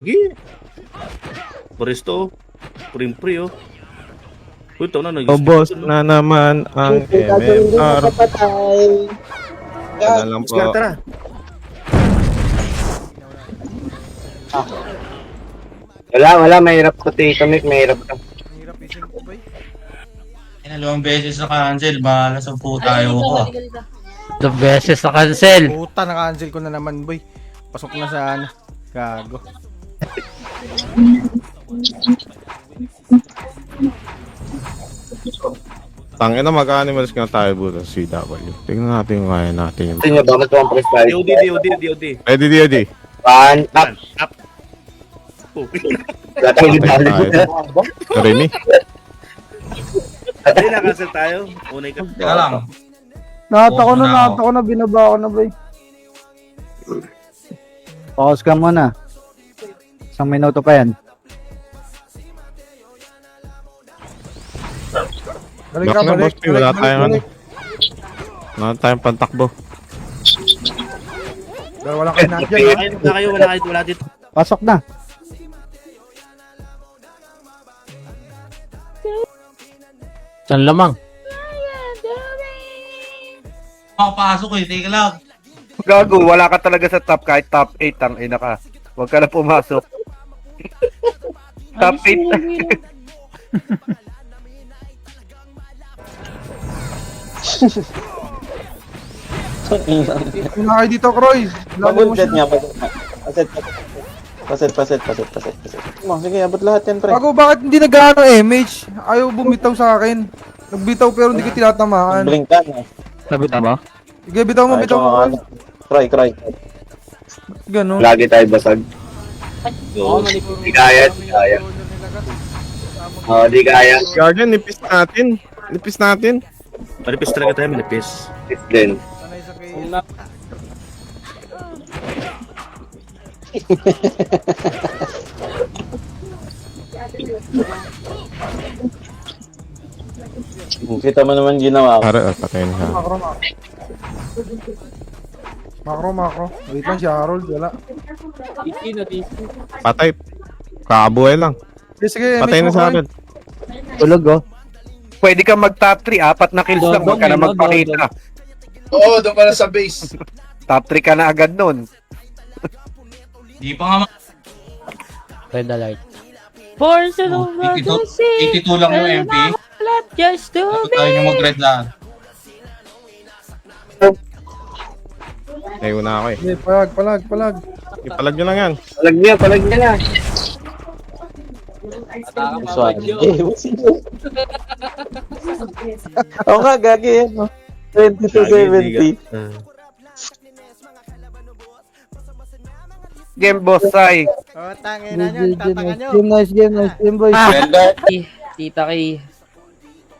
Sige. Paristo. Prim-pri oh. Uy, ito na Ubos na naman ang MMR. Yan lang po. Tara. Wala, mahirap ko Tito Mick, mahirap ka. Hirap isip ko ba? Dalawang beses na cancel, bahala sa po tayo ko. The beses na cancel. Puta, na-cancel ko na naman, boy. Pasok na sa ano. Gago. Tangin na mag-animals ka na tayo buto sa CW. Tingnan natin kung kaya natin yun. Gusto nyo ba mag-1 press tayo? DOD. Ready, DOD. Pan, up. Up. Oh. Wala tayo Patay libali. tayo. Narinig? Hindi na-cancel tayo. Unay ka. Teka lang. Nahat ako na, binaba ko na ba Pause ka muna. Isang minuto pa yan. Balik Back ka, na, balik. boss. Wala tayong ano. Wala tayong pantakbo. Pero wala kayo natin dyan, ha? Wala kayo, wala dito. Pasok na. San lamang. Makapasok eh, teka lang. Gago, wala ka talaga sa top kahit top 8 ang ina ka. Huwag ka na pumasok. Top 8. Wala kayo dito, Kroy. Lalo mo Pag-set siya. nga, paset. Sige, abot lahat yan, pre. Bago, bakit hindi nag-ano MH? Ayaw bumitaw sa akin. Nagbitaw pero hindi ko tinatamaan. Blink ka na. Sabi tama? Sige, bitaw mo, bitaw mo. Kroy. Cry. Ganun. Lagi tayo basag. Di kaya. Oo, di kaya. Guardian, nipis natin. Manipis talaga tayo, manipis. It's din. Sanay sa kay... Kita mo naman ginawa ko. Para, patay na siya. Makro. Wait lang si Harold, wala. Patay. Kakabuhay lang. Sige, Patay MH na mo, sa Kroy. agad. Tulog oh. Pwede ka mag top 3, 4 na kills lang, huwag ka na magpakita. Oo, doon ka na sa base. Top 3 ka na agad nun. Di pa nga Red alert. Force over the sea. 82 lang yung MP. Left just to Dapat be. tayo yung mag-red lahat. Ay, una ako eh. Sige, palag. Ipalag nyo lang yan. Palag niya na. Swan. Oo nga, gagi yan. 20 to 70. Game boss, Sai. Oh, tangin na nyo, tatangan nyo. Nice game boys. Tita Kay.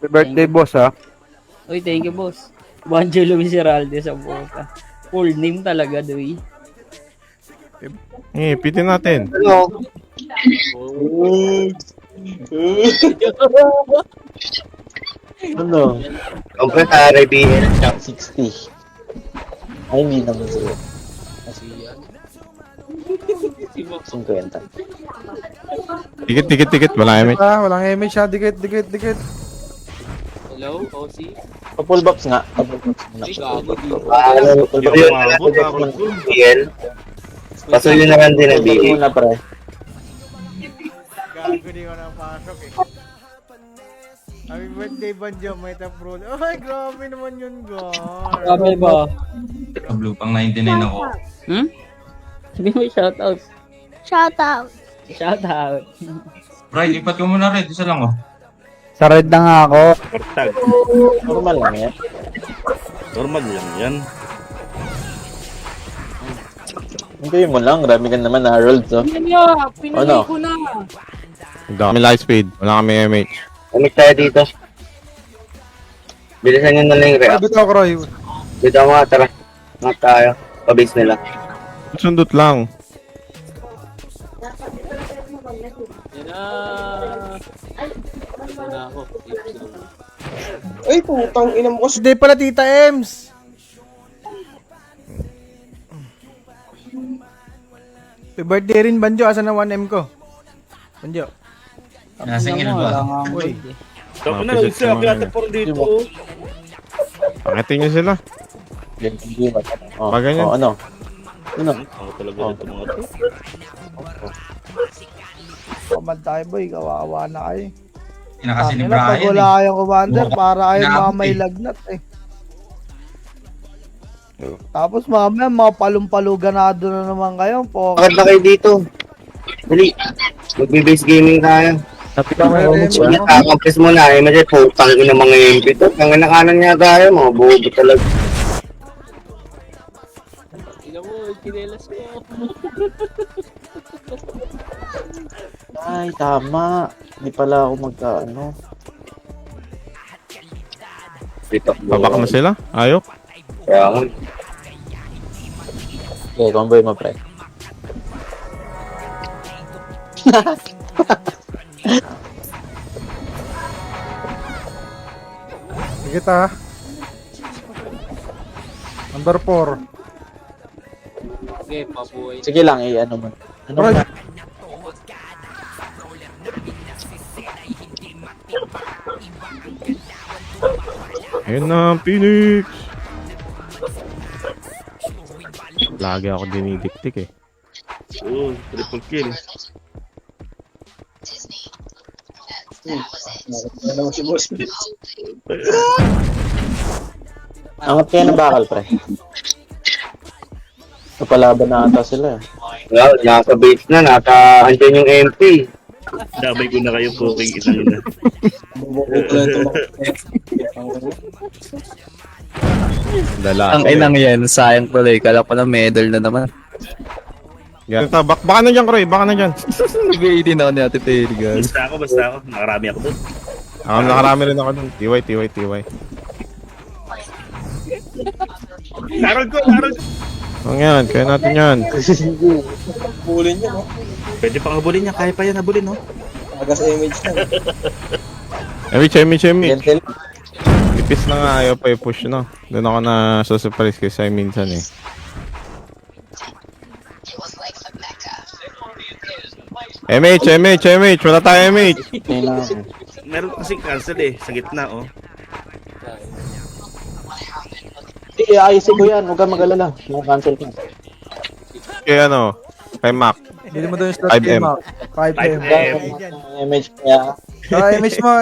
Happy birthday, boss, ha? Uy, thank you, boss. Banjo Luis Heralde sa buka. Full name talaga, Dewey. Pitin natin. Ano? Ano? Kompre sa RBN, top 60. Ay, hindi naman sila. 50. Tikit. Wala MH. Walang MH ha, dikit. Hello, OC? Full box nga. Pasuyo na lang din ang BL. Muna, pre. Gago di ko napasok eh. Happy birthday, Banjo, may taprol. Ay, grabe naman yun, gar. Grabe ba? Blue pang 99 ako. Sabi mo shoutout. Shoutout. Bright, ipat ko muna red. Isa lang oh. Sa red na nga ako. Kortag. Normal lang yan. Normal lang yan. Hindi mo lang, marami ka naman na Harold, so. Pinanay ko na. Ang dami light speed. Wala kami MH. Umit tayo dito. Bilisan nyo na lang yung Ay, react. bitaw, Kroy. Dito mga tara. Mga tayo. Pabase nila. Sundot lang. Yan na. Ito na ako. Ay, putang ina mo. Hindi pala, Tita Ems. Happy birthday rin, Banjo. Asan na 1M ko? Banjo. Nasingil Wala ba? nga ang Uy. gold eh. Tapos na, Mapasok isa, naman kaya eh. por dito. oh. Pakitin nyo sila. Oh, Pag ganyan. oh, ano? Ano? Ako talaga dito mga to. Kamad tayo boy, kawawa na kayo. Ina kasi ni Tangina, pag Brian wala eh. kayong commander, para kayo Inaabot mga may eh. lagnat eh. Tapos mamaya, mga palumpalo ganado na naman kayo. Bakit na kayo dito? Dali. Magbe-base gaming tayo. Nakakampres mo na eh. Kasi putang ina mga MP to. Ang nakanan niya tayo. Mga bobo talaga. Tingnan mo, kinelas ko. Ay, tama. Hindi pala ako magkaano. Dito. Babak na sila. Ayok. Kaya ako. Okay, convoy mo, pre. Sige ta. Number 4. Okay, pabuhay. Sige lang, eh, ano mo. Ano mo? Ayun na, Phoenix. Lagi ako dinidiktik eh. Oo, triple kill. Angat kaya ng bakal, pre. Napalaban na ata sila. Well, nasa base na, andyan yung MP. Damay ko na kayo po king isang ina. Dala. Ang inang yan, sayang pala eh. Kala pala medal na naman. Yan. Baka na dyan, Kroy. Baka na dyan. Nag-80 na ako ni Ate Terry, guys. Basta ako. Nakarami ako doon. Ako nakarami rin ako dun. TY. Narol ko. Ang yan, kaya natin yan. Pwede pang habulin niya, kaya pa yan habulin, no? Emi. Gentle. Lipis na nga, ayaw pa i-push, no? Doon ako na surprise kasi minsan eh. MH, wala tayo MH. Meron kasi cancel eh, sa gitna, oh. Sige, ayusin ko yan. Huwag kang mag-alala. Cancel ko. Kaya ano, kay Mac. Hindi mo doon yung slot 5M. game out. 5M. Image kaya.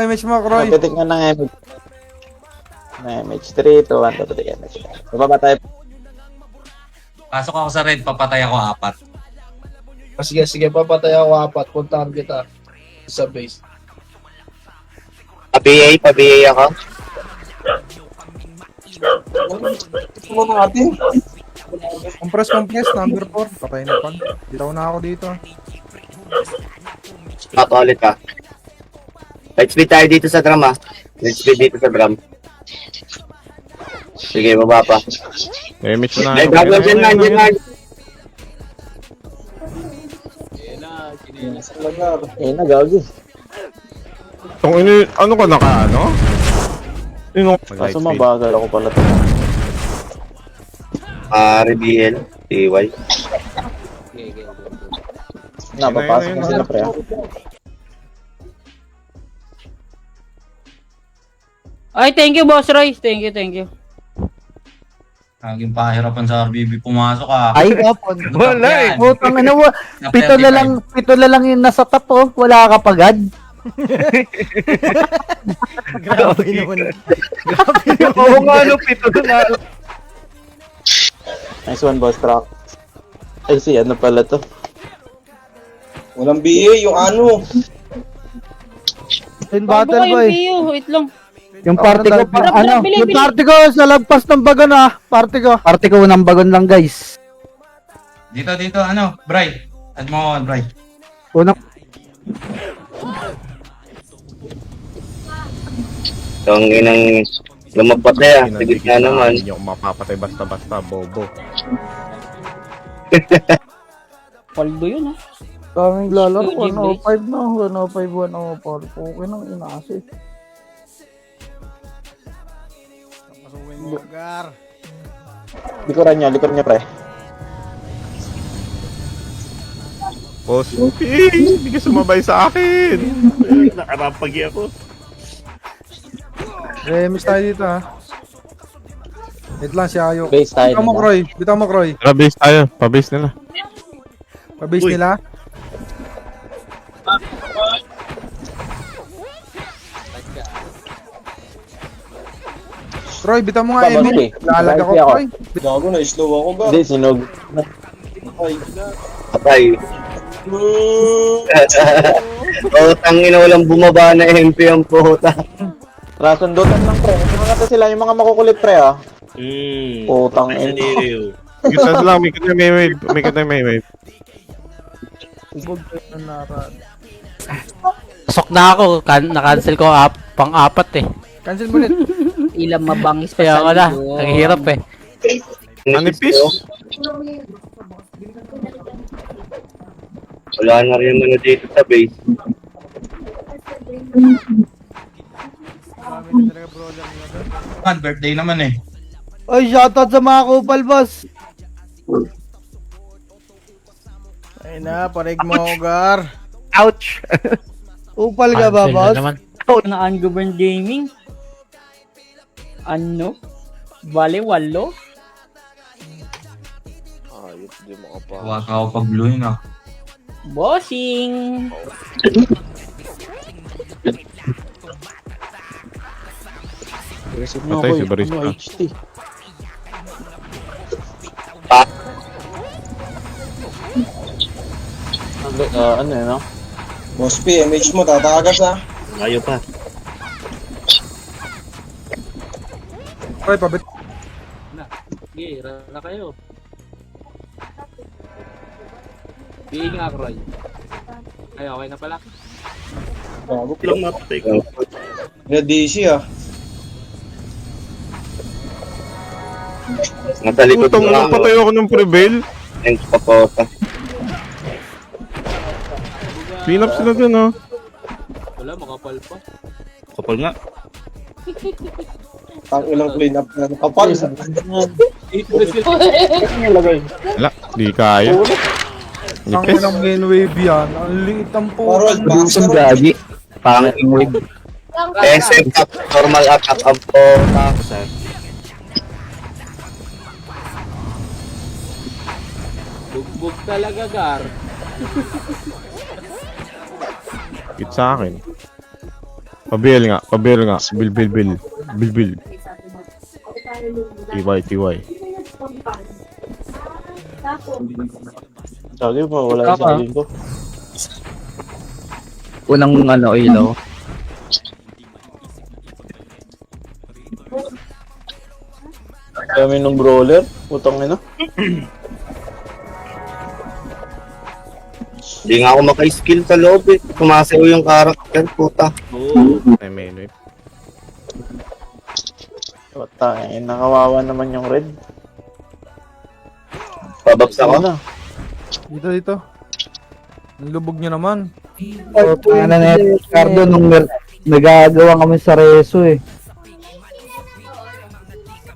Image mo, Kroy. Titik nga ng image. Na image 3 to 1 to titik image. Baba tayo. Pasok ako sa red, papatay ako 4. Sige, papatay ako 4. Puntahan kita sa base. Pa-BA ako. Compress, number 4. Patay na pan. Ditaw na ako dito. Stop ulit ka. Let's speed tayo dito sa drum, ha. Let's speed dito sa drum. Sige, baba pa. MH na. Ay, gagawin dyan na, dyan na. Eh, nagawin. Tong ini, ano ka naka, ano? Sino? Kaso mabagal ako pala ito. RBL, TY. Napapasok na sila, pre. Ay, thank you, Boss Roy. Thank you. Laging pahirapan sa RBB pumasok ah. Ay, Wala eh. putang ina mo. Pito na lang yung nasa top, oh. Wala ka pagad. Grabe naman. Oo nga, no, pito na. Nice one, boss truck. Ay, si ano pala to? Walang BA, yung ano. In Bago battle, kayong boy. PU, wait lang. Yung party ko, Drop, bili. yung party ko sa lagpas ng bagon, ah. Party ko ng bagon lang, guys. Dito, ano, Bray. Add mo ako, Bray. Unang Ang inang lumapat na yan. Sigit na naman. Hindi ako mapapatay basta-basta, bobo. Paldo yun, ha? kaming lalaro, Eugene 105 na, 105, 104. Okay nang inasi. Pasukin mo, Gar. Likuran niya, pre. Boss, hindi ka sumabay sa akin. Nakarapagi ako. Miss tayo dito ha. Wait lang si Ayok. Base tayo. Bitaw mo, Croy. Bitaw mo, Croy. Tara, base tayo. Pa-base nila. Pa-base Uy. nila. Croy, bitaw mo nga, Emil. Lalag ako, Croy. Gago na, slow ako ba? Hindi, sinog. Patay. Tangin na walang bumaba na MP ang puta. Rasundutan lang, pre. Ano natin sila, yung mga makukulit, pre, ah. Putang ina. Niliw. Kita lang, may kita may wave. May kita may wave. Pasok na ako. Na-cancel ko pang-apat eh. Cancel mo ulit. Ilang mabangis pa Kaya ako na. likod. Naghihirap eh. Manipis. Wala na rin naman na dito sa base. Marami na talaga brawler nila doon. Man, birthday naman eh. Ay, shoutout sa mga kupal, boss. Ayun na, parig mo, Gar. Ouch! Kupal ka ba, boss? Na ungoverned gaming? Ano? Bale, walo? Huwag ako pag-blueing ah. Bossing! Patay si Barista. Ano yun, no? Boss P, MH mo, tatakas, ah. Ayaw pa. Croy, pabit. Sige, na kayo. Bigay nga, Croy. Ay, okay na pala. Lang mapatay ko. DC, ah. Nasa likod Putang na na, patay ako ng prevail. Thanks pa puta. Clean up sila dun, oh. Wala, makapal pa. Kapal nga. Ang ilang clean up na kapal. Wala, di kaya. Ang Nipis. ilang main wave yan. Ang liit ang Parol, puta. boxer. Gagi. Pangit yung wave. SM up, normal attack ang puta. Bugbog talaga, Gar. Hit sa akin. Pabil nga. Bil. TY. Sabi pa, wala Tama. sa linggo. Unang ilaw. Kami nung brawler, putang ina. Hindi nga ako maka-skill sa loob eh. Sumasayaw yung character, puta. Oo. Ay, may wave. Patay, nakawawa naman yung red. Pababs ako. Ano? Dito. Ang lubog niya naman. Ano na yun, Ricardo, nung nagagawa kami sa reso eh.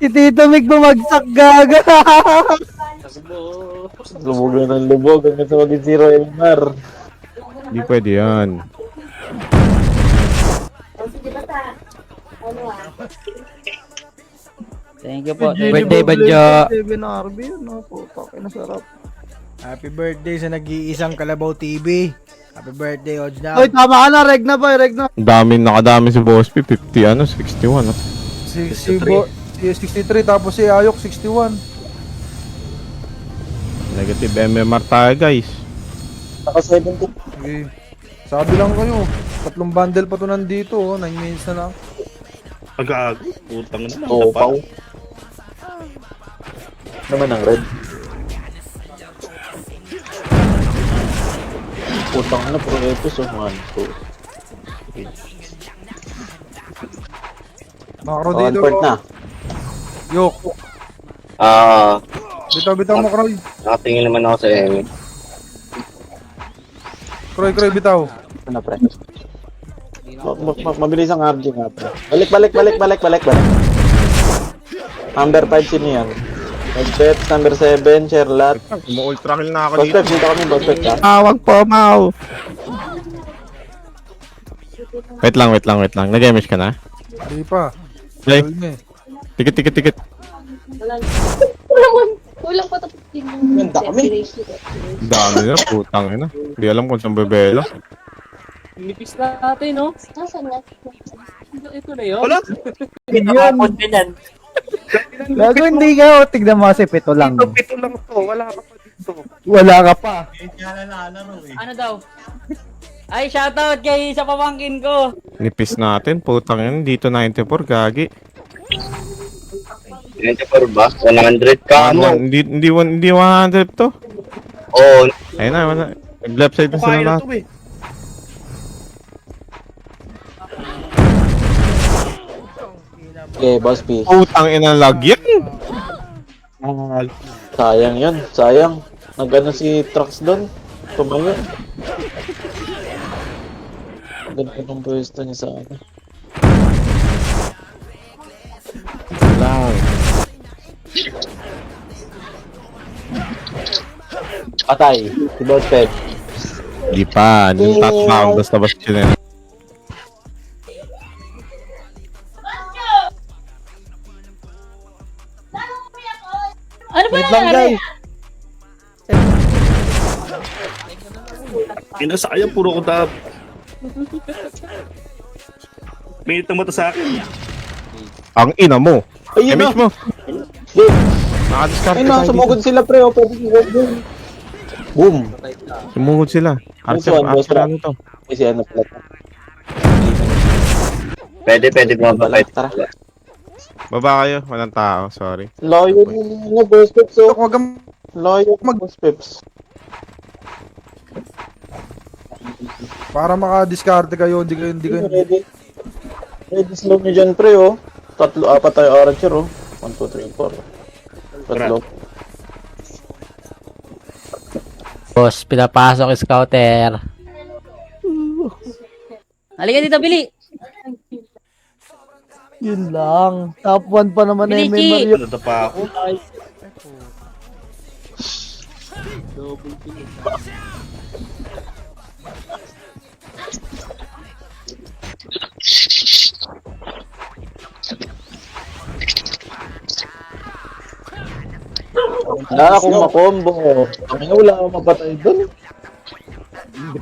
Si Tito Mick bumagsak, gaga! Lubog na ng lubog, hanggang sa maging zero MR. Hindi pwede yan. Thank you po. Birthday, Banjo. Happy birthday sa nag-iisang Kalabaw TV. Happy birthday, Ojna. Oy, tama ka na, reg na ba, reg na. Nakadami si Boss P. 50, 61, ah. Si 63 tapos si Ayok 61. Negative MMR tayo, guys. Naka 70. Okay. Sabi lang kayo, 3 bundle pa to nandito, 9 minutes na lang. Pag-aago. Putang na. Topaw. Naman ang red. Putang na, pro episode 1, 2. Makro dito. One na. Yok. Bitaw mo, Croy. Nakatingin naman ako sa Emmy. Croy, bitaw. Ano, pre? Mabilis ang RG nga, pre. Balik. Number 5 sino yan? Boss Peps, number 7, Sherlat. Ultra kill na ako Boss dito. Peps, dito kami, Boss Peps, ha? Wag po, Mau. Wait lang. Nag-MH ka na? Hindi pa. Okay. Tagal na eh. Tikit. Kulang pa tapos din Ang dami. Dami na, putang ina. Hindi alam kung saan bebelo. Nipis natin, no? Nasaan na? Ito na yun. Wala. Yun. Gago hindi ka, tignan mo kasi pito lang. Pito lang to, wala ka pa dito. Wala ka pa. Ano daw? Ay, shoutout kay sa pamangkin ko. Nipis natin, putang ina. Dito 94, gagi. 24 ba? 100 ka mo. Hindi 100 to. Oo. Ayun na, wala. Left side na sila Kaya na lahat. to eh. Okay, Boss P. Putang ina, lag yan. Sayang yun, sayang. Nag-ano si Trax doon? Tumayo. Ganda ng pwesto niya sa akin. Lang. Patay, si Boss Pep. Di pa, yung touchdown, basta siya na. Ano ba Wait lang nangyari? guys. Pinasaya, puro ko tap. Minute na mata sa akin. Ang ina mo. Ayun na! MH mo. Boom! Nakadiskarte Ayun na, tayo sumugod dito. sila pre, o pwede sumugod doon. Boom! Sumugod sila. Boss one, boss Archer one. ano to? Ay, si ano pala. Pwede bumabalik. Tara. Baba kayo, walang tao, sorry. Loyo na Boss Peps, oh. Huwag kang Loyo Boss Peps. para maka-discard kayo, hindi kayo. Ready. Ready slow nyo dyan pre, oh. Apat tayo archer, oh. 1, 2, 3, 4. Tatlo. Boss, pinapasok scouter. Halika dito, Billy. Yun lang. Top 1 pa naman Bilichi. MMR yun. Ano pa ako? Wala akong makombo. Ang wala akong mapatay doon.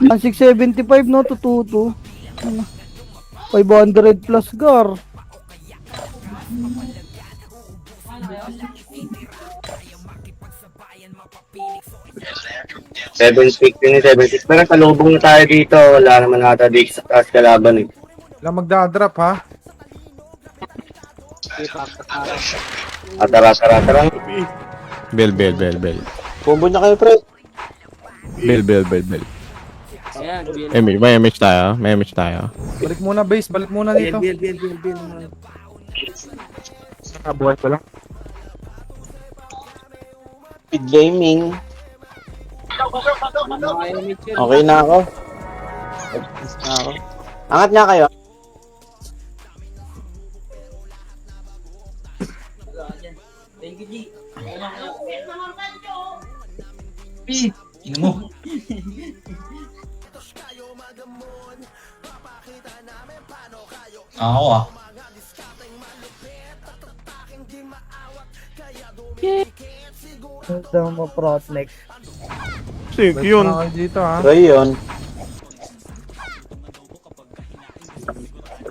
Ang 675 no, tututo. 500 plus gar. Seven stick yun, 7-6. Pero kalubong na tayo dito. Wala naman nata dito sa taas kalaban eh. Wala magdadrop ha. Tara. Bell. Combo niya kayo pre. Bell. Ayan, Billy. May MH tayo. Balik muna base, balik muna dito. Bill. Nakabuhay pa lang. Speed gaming. Okay na ako. Angat niya kayo. Thank you, G. Ino mo. Ako ah. Ito mo protect. Sige, Balik yun. na kayo dito ha. Try yun.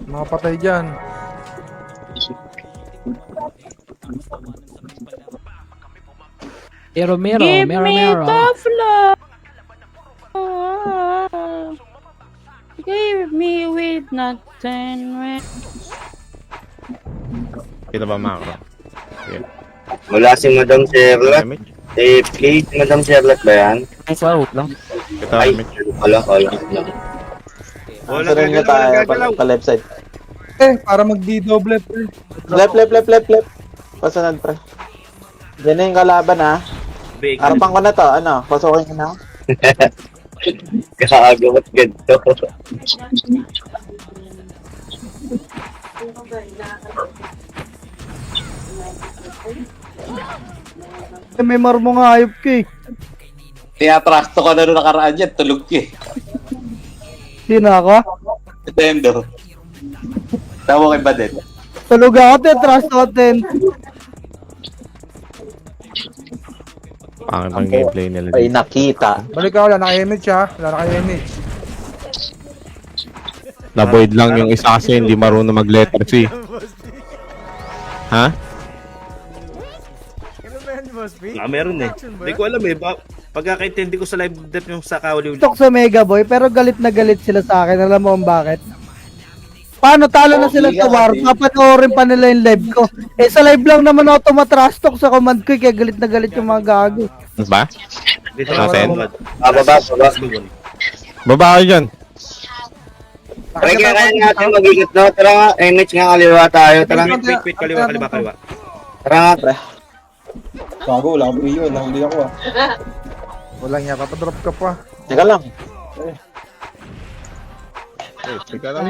Makapatay dyan. Give me tough love. Give me with nothing. Kita ba makro? Wala si Madam Sherlock. MH? AFK, si Madam Sherlock ba yan? Kita Ay, MH. wala. Answer nyo tayo pa left side. Para magdi-double pre. Left. Pasunod pre. Diyan na yung kalaban ha. Big. Harapan ko na to. Ano? Pasukin ko na. Kakagawa ganito. May marmo nga ayop ka eh. Tinatrasto ko na nung nakaraan yan, tulog ka eh. Sino ako? Nintendo. Tama kay Badet. Tulog ako, trust natin. Pangit ang gameplay nila Ay, dito. nakita. Balik ka, wala naka-image ha. Wala naka-image. Naboid lang yung isa kasi hindi marunong mag-letter C. Ha? Ano ba yan, Boss B? Meron eh. Hindi ko alam eh. Pagkakaintindi ko sa live death yung sa Kawali. Tok sa Mega Boy, pero galit na galit sila sa akin. Alam mo kung bakit? Paano talo na sila sa war? Papanoorin pa nila yung live ko. Eh sa live lang naman ako tumatrash talk sa command ko, kaya galit na galit yung mga gago. Ano ba? Dito Natin? Baba. Baba kayo dyan. Pre, kaya natin mag-ikot, no? Tara nga, image nga kaliwa tayo. Tara nga, Wait, kaliwa. tara nga, pre. Bago, wala akong iyo. Nahuli ako ah. Walang niya, papadrop ka pa. Teka lang. Teka lang.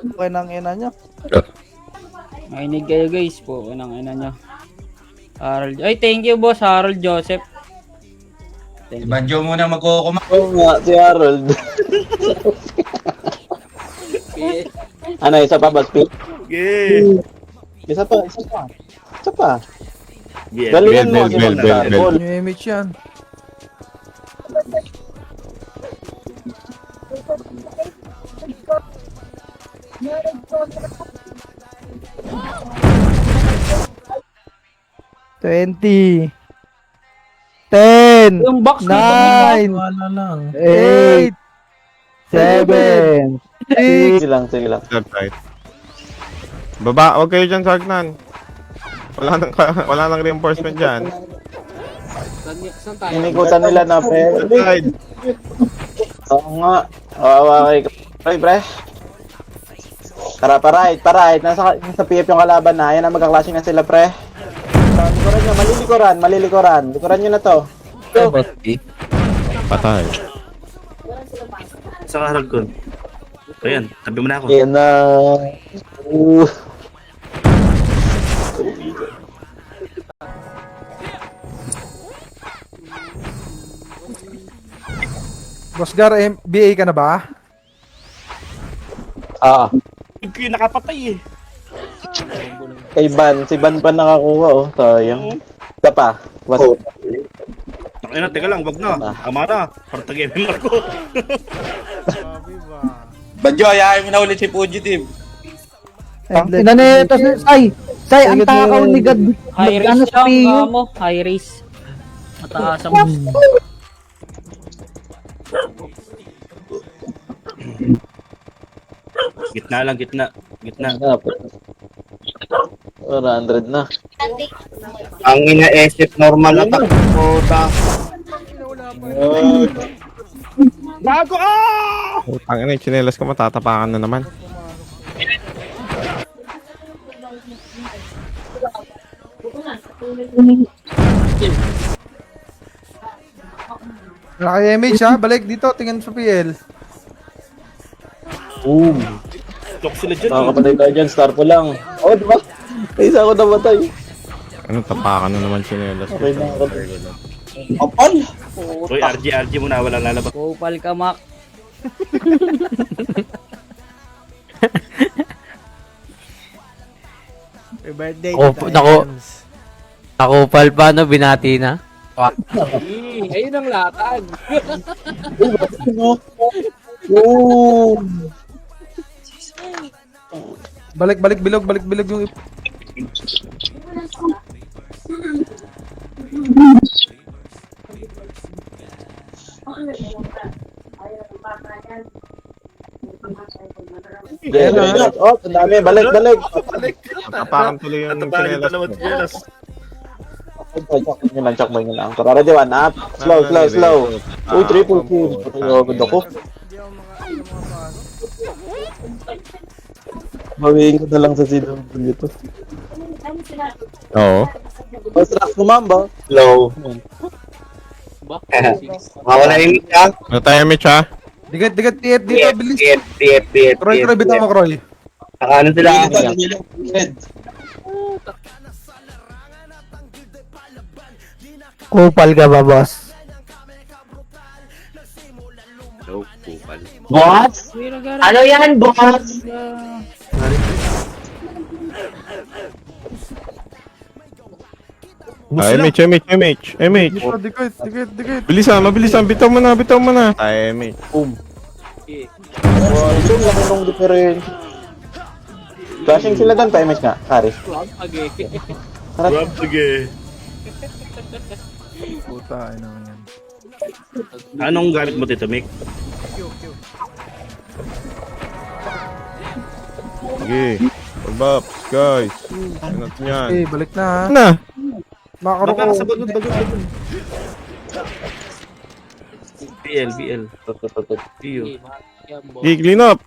Okay nang ina nyo. Makinig kayo guys po. Anong ina nyo. Harold. Ay, thank you boss, Harold Joseph. Si Banjo muna magkukuma. Oo nga, si Harold. Ano, isa pa ba, Speed? Yeah. Isa pa. Yeah. Galingan mo Bel, si bel, Mag bel, Starfall. New image yan. $20. 10. Yung box dito, 9. Wala lang. 8. 7. 6. Sige lang. Left, right. Baba, huwag kayo dyan sa hagnan. Wala nang reinforcement dyan. Inikutan nila na, pre. Left side. Oo nga. Okay, pre. Tara, pa-right. Nasa PF yung kalaban na. Ayan na, magkaklase na sila, pre. Likuran nyo, malilikuran. Likuran nyo na to. Patay. Sa Harold ko. Ayan, tabi mo na ako. Ayan na. Boss Gar, BA ka na ba? Hindi ko yung nakapatay eh. Kay Ban. Si Ban pa nakakuha, oh. Sayang. Isa pa. Ayun na, teka lang, wag na. Tama na. Parang tag-MMR ko. Grabe ba? Banjo, ayahin mo na ulit si Fugitive. Ina na ito, Say, ang takaw ni God. High Ano risk sa lang PU? mo. High risk. Mataas ang boost. Gitna lang, gitna. 100 na. Ang ina-SF normal na takota. Bago ah! Utang ina, yung tsinelas ko matatapakan na naman. Naka-image ha. Balik dito. Tingin sa PL. Lock sila dyan. Nakakapatay tayo dyan. Star po lang. Oh, diba? Isa ako namatay. Ano, tapakan na naman tsinelas ko. Okay na ako. Uy, RG muna, walang lalabas. Kupal ka, Mac. Happy birthday Oh, Tita nako. Ems. Nakupal pa, no? Binati na. Ayun ang latag. Balik bilog yung Oh, ang dami. Balik. Tapakan tuloy yung Tapakan yung tsinelas dalawang ko. tsinelas. Chakboy nyo lang. Tara, ready, one up. Slow. Uy, triple kill. Patay ako. Bawiin ko na lang sa CW ito. Oo. Construct mo, ma'am ba? Low. Mawala yung image, ha? Ano tayo, Mitch, ha? Digat, TF dito, bilis. PF. Croy, bitaw mo, Croy. Saka ano sila? Kupal ka ba, boss? No, kupal. Boss? Ano yan, boss? MH. Digat. Bilisan, bitaw mo na. Ay, MH. Boom. Wow, ito laki nung difference. Flashing sila doon, pa-image nga, Karis. Grab, sige. Puta, ay naman yan. Anong gamit mo, Tito Mick? Sige. Babaps, guys. Ano natin yan? Okay, balik na ha. Na. Makakaroon Baka ko. sa bagod. BL. Iyo. Sige, clean up.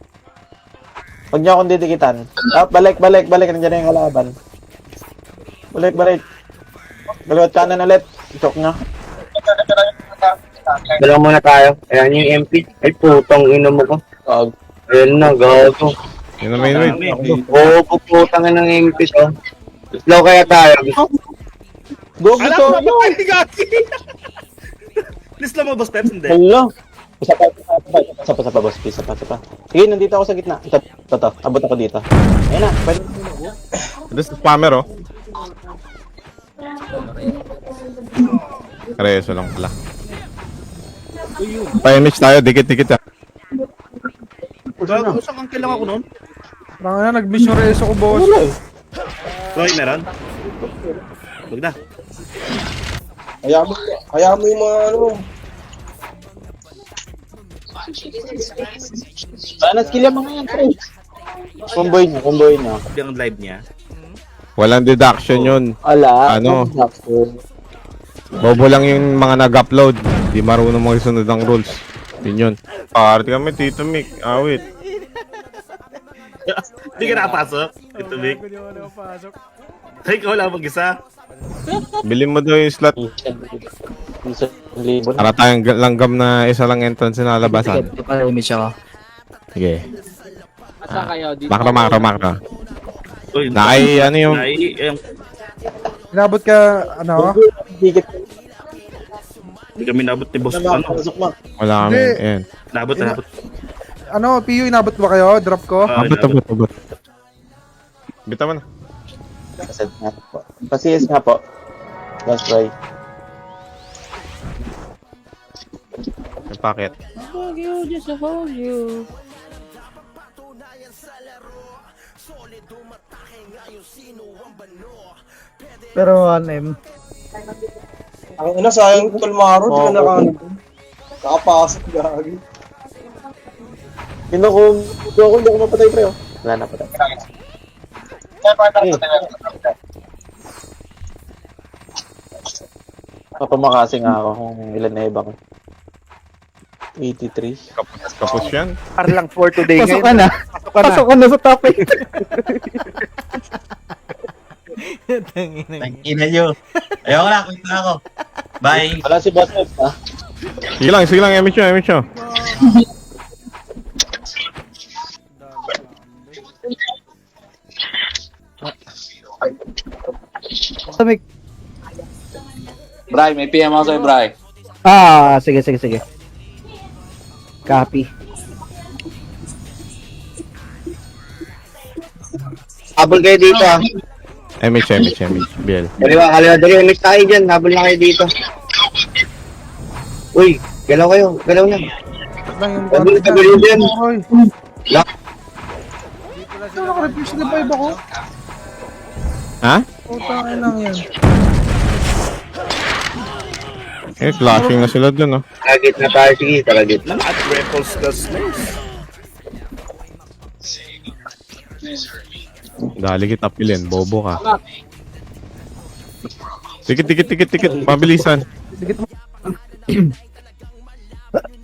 Huwag niyo akong didikitan. Balik. Nandiyan na yung kalaban. Balik. Galiwat kanan ulit. Choke nyo. Dalawa muna tayo. Ayan yung MP. Ay, putang ina mo ko. Ayan na, gago. Yun na main raid. Oo, puputang ng MP to. Slow kaya tayo. Go, Alam gusto. mo ba? Ay, gagi! Please lang mo ba steps? Hindi. Hello. Isa pa, boss. Isa pa. Sige, nandito ako sa gitna. Ito. Abot ako dito. Ayun na. Pwede. This is spammer, oh. Kareso lang pala. Pa-image tayo, dikit ah. Gago, saan kang kailangan ko nun? Parang na, nag-mission race ako, boss. Roy, meron? Huwag na. Kaya mo yung mga ano. Sana skill yung mga yan, pre. Comboy nyo. Yung live niya. Walang deduction yun. Ala. Ano? Bobo lang yung mga nag-upload. Di marunong mga sunod ang rules. Yun yun. Party kami, Tito Mick. Awit. Hindi ka nakapasok, Tito Mick. Hindi ako nakapasok. Ay, ikaw lang mag-isa. Bilhin mo daw yung slot. Para tayong langgam na isa lang entrance na labasan. Sige. Makro. Uy, Ano yung... Inabot ka, ano? Hindi kami nabot ni boss. Ano? Wala kami. Ayan. Nabot. Ano, PU, inabot ba kayo? Drop ko? Abot. Bita mo na. Pasiyes nga po. Last try. Yung packet. Pero 1M. Ang ina, sayang Tulmaro. Di ka nakapasok gagi. Hindi ako mapatay, pre. Wala na patay. Papamakasi nga ako kung ilan na ibang 83. Kapos yan. Parang for today Pasok ka na. Pasok ka na sa top 8. Tangina nyo. Ayoko na, quit na ako. Bye. Wala si Boss F, ha? Sige lang, image nyo. Samik. Bray, may PM ako sa'yo, Bray. Sige. Copy. Habol kayo dito ah. MH, BL. Kaliwa, dali. Mix tayo dyan. Habol na kayo dito. Uy, galaw na. Lang yung Habol dyan. Croy. Lock. Ano, naka-refuse na 5 ako? Ha? Puta, ay lang yan. Flashing na sila dun, oh. Target na tayo. Sige, target. At Repulse ka Snails. Dali kita pilin, bobo ka. Tikit. Pabilisan.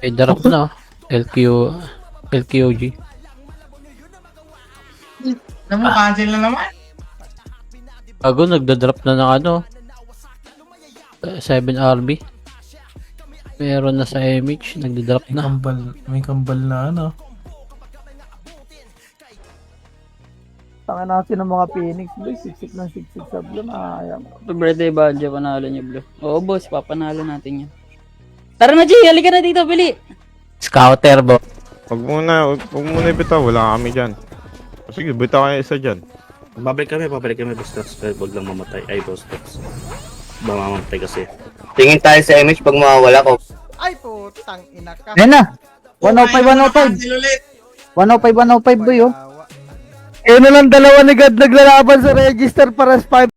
Ay, darap na. LQOG. Alam mo, cancel na naman. Nagda-drop na ng 7 RB. Meron na sa MH, nagdi-drop na. May kambal na ano. Tanga natin ng mga Phoenix, boy. Siksik ng siksik sa blue. Nakakaya mo. Birthday Banjo, panalo niyo, Blue. Oo, boss, papanalo natin yan. Tara na, G! Halika na dito, Bili! Scouter, bo. Huwag muna ibitaw, wala kami dyan. Sige, bitaw kayo isa dyan. Babalik kami, Bostox. Huwag lang mamatay. Ay, Bostox. Ba mamamatay kasi. Tingin tayo sa image pag mawawala ko. Ay, putang ina ka. Ayan na. 105, 105. 105, boy, oh. Tawa. Ayun na lang, dalawa ni God naglalaban sa register para sa 5.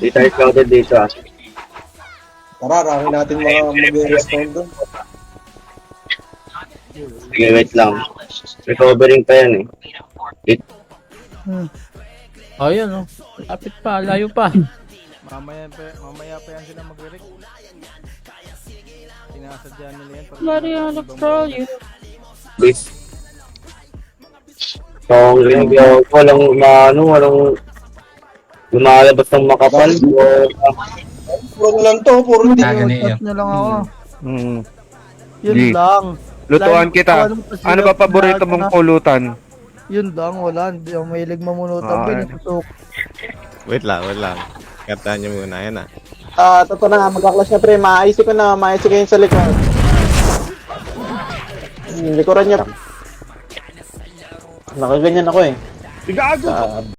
Di tayo scouted dito ah. Tara, rami natin mga mag-respond doon. Sige, wait lang. Recovering pa yan eh. Ayun, oh. Lapit pa, layo pa. Mamaya pa yan sila mag-rec. Sinasadya nila yan. Maria, look for you. Please. So, walang lumalabas ng makapal. Puro lang to, puro hindi. Shot na lang ako. Yun G. lang. Lutuan kita. Ano ba paborito mong pulutan? Yun lang, wala. Hindi ako mahilig mamunutan. Okay. Binutusok. Wait lang. Kataan nyo muna, yan ah. Totoo na, magka-clash na pre, maisip ko na, maisip kayo sa likod. Likuran niya. Nakaganyan ako eh. Gago!